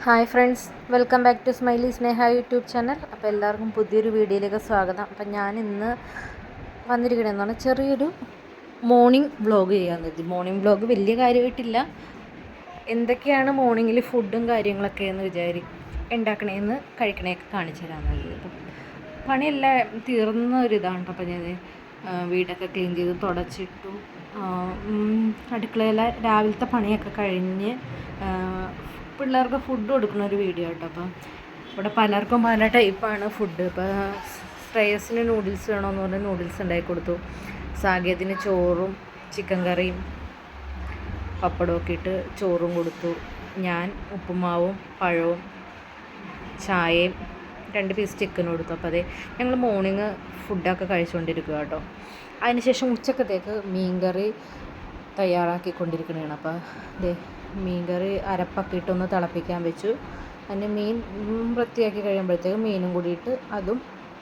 Hi friends, welcome back to Smiley Sneha YouTube channel. അപ്പോൾ എല്ലാവർക്കും പുതിയൊരു വീഡിയോയിലേക്ക് സ്വാഗതം. അപ്പം ഞാൻ ഇന്ന് വന്നിരിക്കണമെന്ന് പറഞ്ഞാൽ ചെറിയൊരു മോർണിംഗ് വ്ളോഗ് ചെയ്യാമെന്ന് കരുതി. മോർണിംഗ് വ്ളോഗ് വലിയ കാര്യമായിട്ടില്ല, എന്തൊക്കെയാണ് മോർണിംഗിൽ ഫുഡും കാര്യങ്ങളൊക്കെ എന്ന് ഉണ്ടാക്കണേന്ന് കഴിക്കണേയൊക്കെ കാണിച്ചു തരാമെന്ന് കരുതി. അപ്പം പണിയെല്ലാം തീർന്ന ഒരിതാണ്. അപ്പം ഞാൻ വീടൊക്കെ ക്ലീൻ ചെയ്ത് തുടച്ചിട്ടു. അടുക്കളയിലെ രാവിലത്തെ പണിയൊക്കെ കഴിഞ്ഞ് പിള്ളേർക്ക് ഫുഡ് കൊടുക്കുന്ന ഒരു വീഡിയോ കേട്ടോ. അപ്പം ഇവിടെ പലർക്കും പല ടൈപ്പാണ് ഫുഡ്. ഇപ്പോൾ ശ്രേയസിന് നൂഡിൽസ് വേണമെന്ന് പറഞ്ഞാൽ നൂഡിൽസ് ഉണ്ടാക്കി കൊടുത്തു. സാകേതിന് ചോറും ചിക്കൻ കറിയും പപ്പടമൊക്കെ ഇട്ട് ചോറും കൊടുത്തു. ഞാൻ ഉപ്പുമാവും പഴവും ചായയും 2 പീസ് ചിക്കനും കൊടുത്തു. അപ്പോൾ അതേ ഞങ്ങൾ മോർണിംഗ് ഫുഡൊക്കെ കഴിച്ചുകൊണ്ടിരിക്കുക കേട്ടോ. അതിനുശേഷം ഉച്ചക്കത്തേക്ക് മീൻകറി തയ്യാറാക്കിക്കൊണ്ടിരിക്കണതാണ്. അപ്പോൾ ദേ മീൻകറി അരപ്പൊക്കെ ഇട്ടൊന്ന് തിളപ്പിക്കാൻ വെച്ചു. അതിന് മീൻ വൃത്തിയാക്കി കഴിയുമ്പോഴത്തേക്ക് മീനും കൂടിയിട്ട് അതും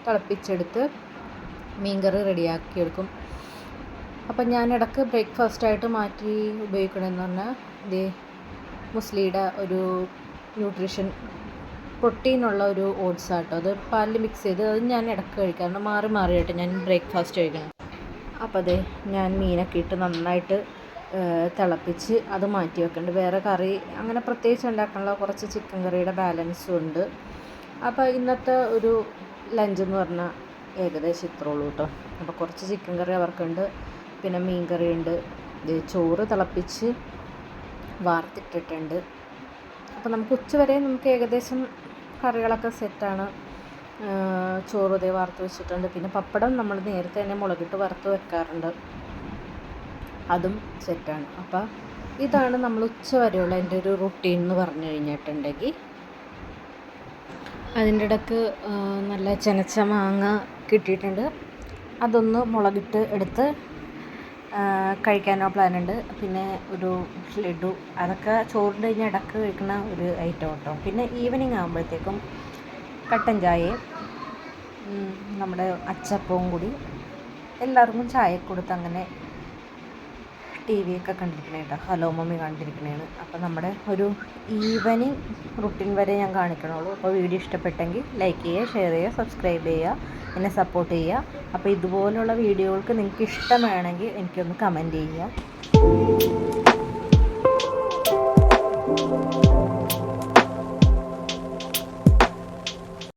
തിളപ്പിച്ചെടുത്ത് മീൻകറി റെഡിയാക്കിയെടുക്കും. അപ്പം ഞാൻ ഇടയ്ക്ക് ബ്രേക്ക്ഫാസ്റ്റായിട്ട് മാറ്റി ഉപയോഗിക്കണമെന്ന് പറഞ്ഞാൽ ദേ മുസ്ലിയുടെ ഒരു ന്യൂട്രീഷൻ പ്രോട്ടീനുള്ള ഒരു ഓട്സ് ആട്ടോ. അത് പാലിൽ മിക്സ് ചെയ്ത് അത് ഞാൻ ഇടയ്ക്ക് കഴിക്കാറുണ്ട്. മാറി മാറിയിട്ട് ഞാൻ ബ്രേക്ക്ഫാസ്റ്റ് കഴിക്കണം. അപ്പോൾ അതെ ഞാൻ മീനൊക്കെ ഇട്ട് നന്നായിട്ട് തിളപ്പിച്ച് അത് മാറ്റി വെക്കുന്നുണ്ട്. വേറെ കറി അങ്ങനെ പ്രത്യേകിച്ച് ഉണ്ടാക്കാനുള്ള കുറച്ച് ചിക്കൻ കറിയുടെ ബാലൻസും ഉണ്ട്. അപ്പോൾ ഇന്നത്തെ ഒരു ലഞ്ചെന്ന് പറഞ്ഞാൽ ഏകദേശം ഇത്രേ ഉള്ളൂ കേട്ടോ. അപ്പോൾ കുറച്ച് ചിക്കൻ കറി അവർക്കുണ്ട്, പിന്നെ മീൻ കറിയുണ്ട്, ചോറ് തിളപ്പിച്ച് വാർത്തിട്ടിട്ടുണ്ട്. അപ്പോൾ നമുക്ക് ഉച്ചവരെ നമുക്ക് ഏകദേശം കറികളൊക്കെ സെറ്റാണ്. ചോറ് ഇതേ വറുത്ത് വെച്ചിട്ടുണ്ട്. പിന്നെ പപ്പടം നമ്മൾ നേരത്തെ തന്നെ മുളകിട്ട് വറുത്ത് വെക്കാറുണ്ട്, അതും സെറ്റാണ്. അപ്പോൾ ഇതാണ് നമ്മൾ ഉച്ചവരെയുള്ള എൻ്റെ ഒരു റുട്ടീൻ എന്ന് പറഞ്ഞു കഴിഞ്ഞിട്ടുണ്ടെങ്കിൽ. അതിൻ്റെ ഇടയ്ക്ക് നല്ല ചെനച്ച മാങ്ങ കിട്ടിയിട്ടുണ്ട്, അതൊന്ന് മുളകിട്ട് എടുത്ത് കഴിക്കാനോ പ്ലാനുണ്ട്. പിന്നെ ഒരു ലഡു, അതൊക്കെ ചോറിൻ്റെ കഴിഞ്ഞ് ഇടയ്ക്ക് കഴിക്കുന്ന ഒരു ഐറ്റം കേട്ടോ. പിന്നെ ഈവനിങ് ആകുമ്പോഴത്തേക്കും കട്ടൻ ചായയും നമ്മുടെ അച്ചപ്പവും കൂടി എല്ലാവർക്കും ചായ കൊടുത്ത് അങ്ങനെ ടി വി ഒക്കെ കണ്ടിരിക്കണേ കേട്ടോ. ഹലോ മമ്മി കണ്ടിരിക്കണേണ്. അപ്പോൾ നമ്മുടെ ഒരു ഈവനിങ് റുട്ടീൻ വരെ ഞാൻ കാണിക്കണുള്ളൂ. അപ്പോൾ വീഡിയോ ഇഷ്ടപ്പെട്ടെങ്കിൽ ലൈക്ക് ചെയ്യുക, ഷെയർ ചെയ്യുക, സബ്സ്ക്രൈബ് ചെയ്യുക, എന്നെ സപ്പോർട്ട് ചെയ്യുക. അപ്പോൾ ഇതുപോലുള്ള വീഡിയോകൾക്ക് നിങ്ങൾക്ക് ഇഷ്ടമാണെങ്കിൽ എനിക്കൊന്ന് കമൻറ്റ് ചെയ്യുക.